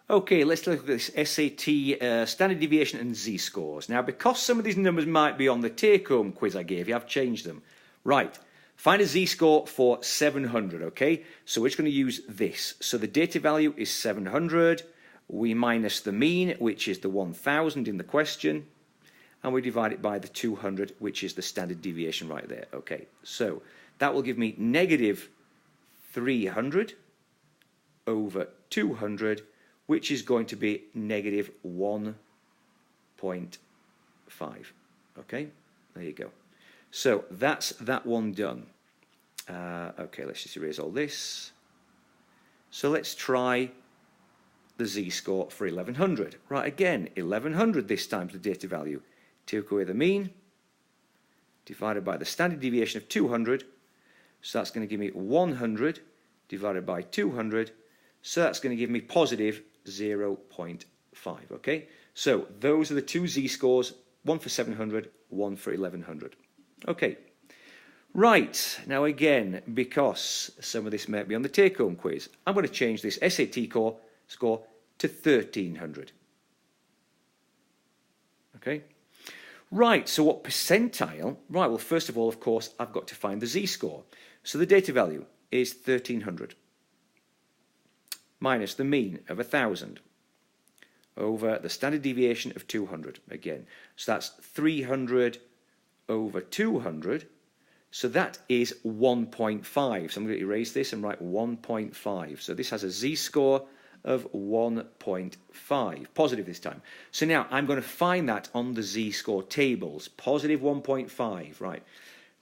Okay, let's look at this SAT standard deviation and z-scores. Now, because some of these numbers might be on the take-home quiz I gave you, I've changed them. Right, find a z-score for 700, okay? So we're just going to use this. So the data value is 700. We minus the mean, which is the 1000 in the question, and we divide it by the 200, which is the standard deviation right there. Okay, so that will give me negative 300 over 200, which is going to be negative 1.5. Okay, there you go. So that's that one done. Okay, let's just erase all this. So let's try the z-score for 1100. Right, again, 1100 this time the data value. Take away the mean, divided by the standard deviation of 200. So that's going to give me 100 divided by 200. So that's going to give me positive 0.5. Okay, so those are the two z-scores, one for 700, one for 1100. Okay, right, now again, because some of this might be on the take-home quiz, I'm going to change this SAT score to 1300. Okay, right, so what percentile? Right, well, first of all, of course, I've got to find the z-score. So the data value is 1300 minus the mean of 1000 over the standard deviation of 200 again. So that's 300 over 200. So that is 1.5. So I'm going to erase this and write 1.5. So this has a z-score of 1.5, positive this time. So now I'm going to find that on the z-score tables, positive 1.5, right.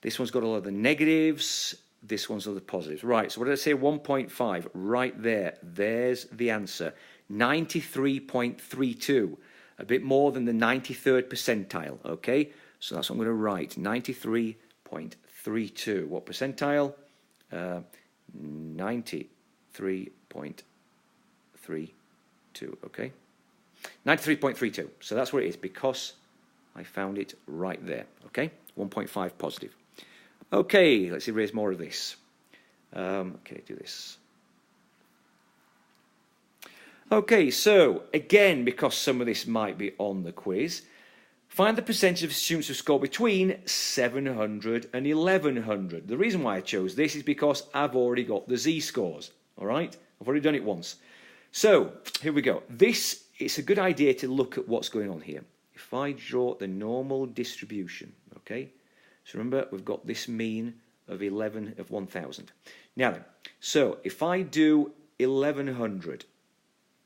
This one's got all of the negatives, this one's all the positives. Right, so what did I say, 1.5, right there, there's the answer, 93.32, a bit more than the 93rd percentile, okay. So that's what I'm going to write, 93.32. What percentile? 93.32, okay? 93.32. So that's what it is because I found it right there, okay? 1.5 positive. Okay, let's erase more of this. Okay, do this. Okay, so again, because some of this might be on the quiz, find the percentage of students who score between 700 and 1100. The reason why I chose this is because I've already got the z-scores, all right? I've already done it once. So, here we go. It's a good idea to look at what's going on here. If I draw the normal distribution, okay? So remember, we've got this mean of 1000. Now then, so if I do 1100,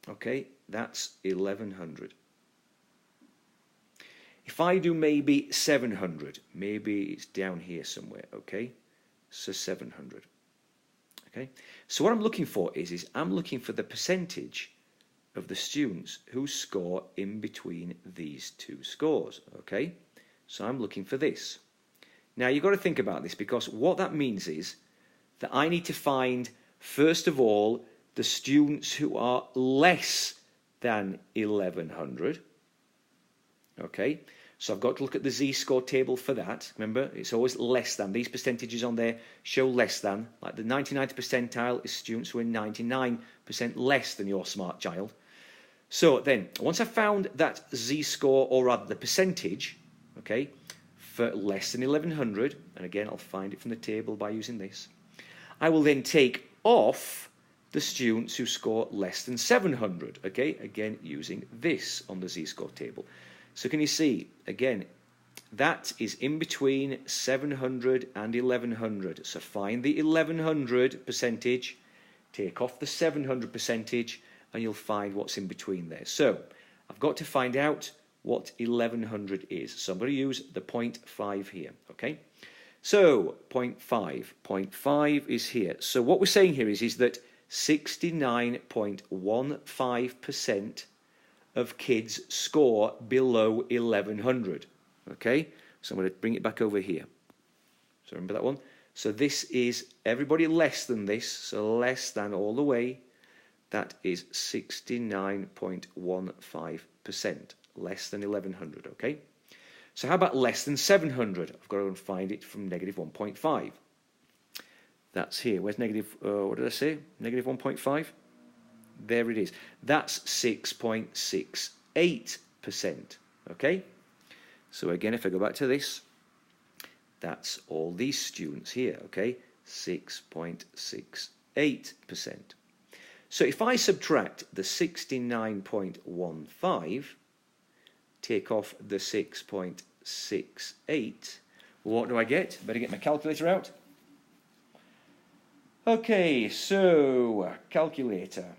okay, that's 1100. If I do maybe 700, maybe it's down here somewhere, okay? So 700, okay? So what I'm looking for is I'm looking for the percentage of the students who score in between these two scores, okay? So I'm looking for this. Now, you've got to think about this because what that means is that I need to find, first of all, the students who are less than 1100, okay? So I've got to look at the z-score table for that. Remember, it's always less than. These percentages on there show less than. Like the 99th percentile is students who are 99% less than your smart child. So then, once I've found that z-score, or rather the percentage, okay, for less than 1100, and again, I'll find it from the table by using this, I will then take off the students who score less than 700, okay, again, using this on the z-score table. So can you see, again, that is in between 700 and 1100. So find the 1100 percentage, take off the 700 percentage, and you'll find what's in between there. So I've got to find out what 1100 is. So I'm going to use the 0.5 here, okay? So 0.5 is here. So what we're saying here is that 69.15% of kids score below 1100, okay? So I'm going to bring it back over here. So remember that one? So this is everybody less than this, so less than all the way. That is 69.15%, less than 1100, okay? So how about less than 700? I've got to go and find it from negative 1.5. That's here. Where's negative, what did I say? Negative 1.5? There it is. That's 6.68%. Okay? So again, if I go back to this, that's all these students here, okay? 6.68%. So if I subtract the 69.15, take off the 6.68, what do I get? Better get my calculator out. Okay, so calculator.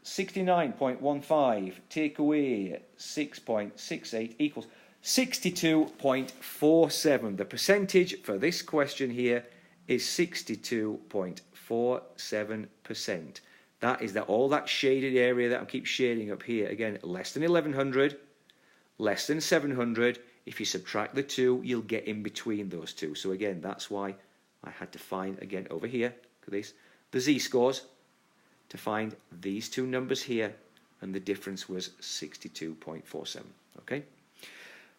69.15 take away 6.68 equals 62.47. The percentage for this question here is 62.47%. That is all that shaded area that I keep shading up here. Again, less than 1100, less than 700. If you subtract the two, you'll get in between those two. So again, that's why I had to find, again, over here, look at this, the z-scores to find these two numbers here, and the difference was 62.47. Okay.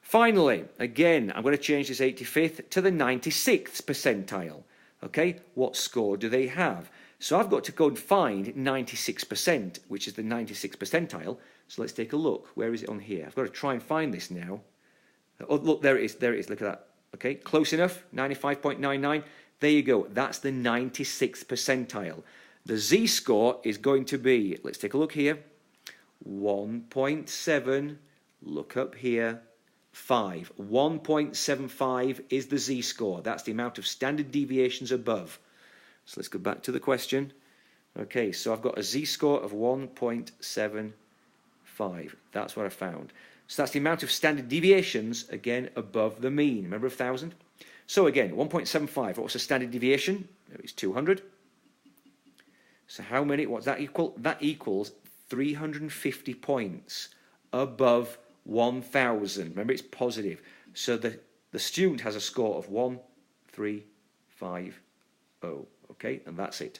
Finally, again, I'm going to change this 85th to the 96th percentile. Okay, what score do they have? So I've got to go and find 96%, which is the 96th percentile. So let's take a look. Where is it on here? I've got to try and find this now. Oh, look, there it is. There it is. Look at that. Okay, close enough. 95.99. There you go. That's the 96th percentile. The z-score is going to be, let's take a look here, 1.7, look up here, 5. 1.75 is the z-score. That's the amount of standard deviations above. So let's go back to the question. Okay, so I've got a z-score of 1.75. That's what I found. So that's the amount of standard deviations, again, above the mean. Remember 1,000? So again, 1.75, what's the standard deviation? It's 200. So how many, what's that equal? That equals 350 points above 1,000. Remember, it's positive. So the student has a score of 1350. Okay, and that's it.